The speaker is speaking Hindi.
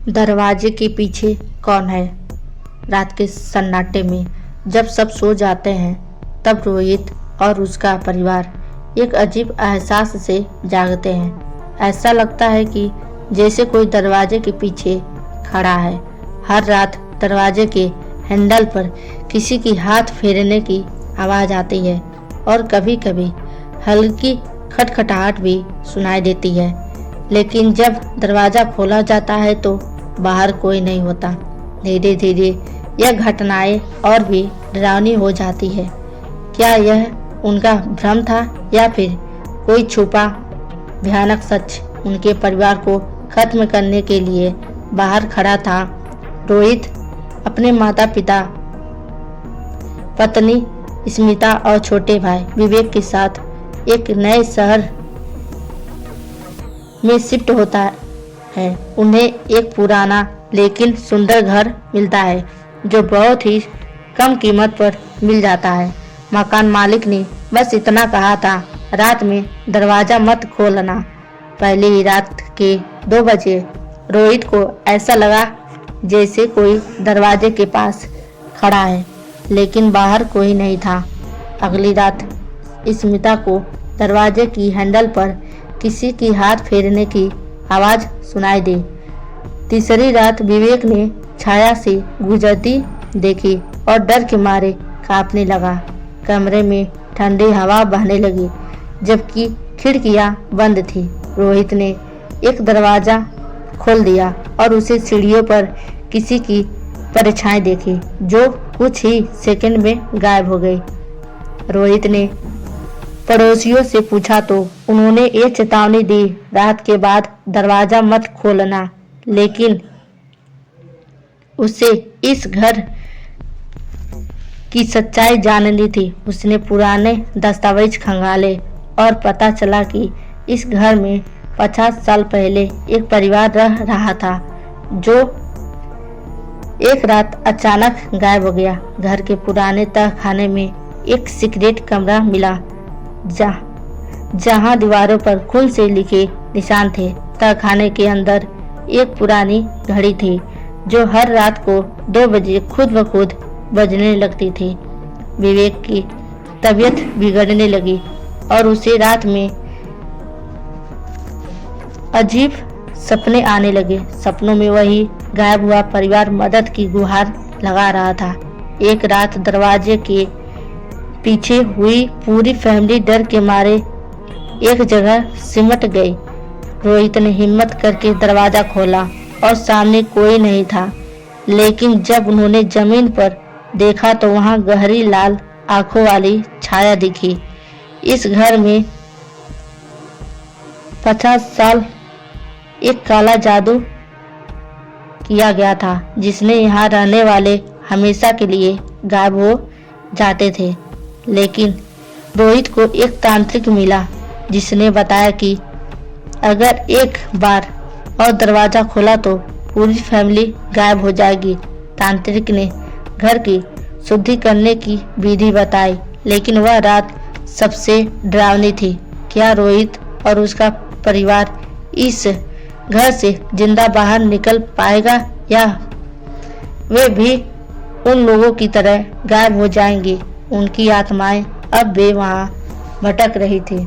दरवाजे के पीछे कौन है? रात के सन्नाटे में जब सब सो जाते हैं तब रोहित और उसका परिवार एक अजीब एहसास से जागते हैं। ऐसा लगता है कि जैसे कोई दरवाजे के पीछे खड़ा है। हर रात दरवाजे के हैंडल पर किसी की हाथ फेरने की आवाज़ आती है और कभी कभी हल्की खटखटाहट भी सुनाई देती है। लेकिन जब दरवाज़ा खोला जाता है तो बाहर कोई नहीं होता। धीरे धीरे यह घटनाएं और भी डरावनी हो जाती है। क्या यह उनका भ्रम था या फिर कोई छुपा भयानक सच उनके परिवार को खत्म करने के लिए बाहर खड़ा था? रोहित अपने माता पिता, पत्नी स्मिता और छोटे भाई विवेक के साथ एक नए शहर में शिफ्ट होता है। उन्हें एक पुराना लेकिन सुंदर घर मिलता है जो बहुत ही कम कीमत पर मिल जाता है। मकान मालिक ने बस इतना कहा था, रात में दरवाज़ा मत खोलना। पहली ही रात के 2 बजे रोहित को ऐसा लगा जैसे कोई दरवाजे के पास खड़ा है, लेकिन बाहर कोई नहीं था। अगली रात स्मिता को दरवाजे की हैंडल पर किसी की हाथ फेरने की आवाज़ सुनाई दी। तीसरी रात विवेक ने छाया से गुजरती देखी और डर के मारे कांपने लगा। कमरे में ठंडी हवा बहने लगी जबकि खिड़कियां बंद थी। रोहित ने एक दरवाज़ा खोल दिया और उसे सीढ़ियों पर किसी की परछाई देखी जो कुछ ही सेकंड में गायब हो गई। रोहित ने पड़ोसियों से पूछा तो उन्होंने ये चेतावनी दी, रात के बाद दरवाज़ा मत खोलना। लेकिन उसे इस घर की सच्चाई जाननी थी। उसने पुराने दस्तावेज खंगाले और पता चला कि इस घर में 50 साल पहले एक परिवार रह रहा था जो एक रात अचानक गायब हो गया। घर के पुराने तहखाने में एक सीक्रेट कमरा मिला जहां दीवारों पर खून से लिखे निशान थे। तहखाने के अंदर एक पुरानी घड़ी थी जो हर रात को 2 बजे खुद ब खुद बजने लगती थी। विवेक की तबीयत बिगड़ने लगी और उसे रात में अजीब सपने आने लगे। सपनों में वही गायब हुआ परिवार मदद की गुहार लगा रहा था। एक रात दरवाजे के पीछे हुई पूरी फैमिली डर के मारे एक जगह सिमट गई। रोहित ने हिम्मत करके दरवाज़ा खोला और सामने कोई नहीं था। लेकिन जब उन्होंने जमीन पर देखा तो वहां गहरी लाल आंखों वाली छाया दिखी। इस घर में 50 साल एक काला जादू किया गया था जिसने यहाँ रहने वाले हमेशा के लिए गायब हो जाते थे। लेकिन रोहित को एक तांत्रिक मिला जिसने बताया कि अगर एक बार और दरवाज़ा खोला तो पूरी फैमिली गायब हो जाएगी। तांत्रिक ने घर की शुद्धि करने की विधि बताई, लेकिन वह रात सबसे डरावनी थी। क्या रोहित और उसका परिवार इस घर से जिंदा बाहर निकल पाएगा या वे भी उन लोगों की तरह गायब हो जाएंगे? उनकी आत्माएं अब भी वहां भटक रही थी।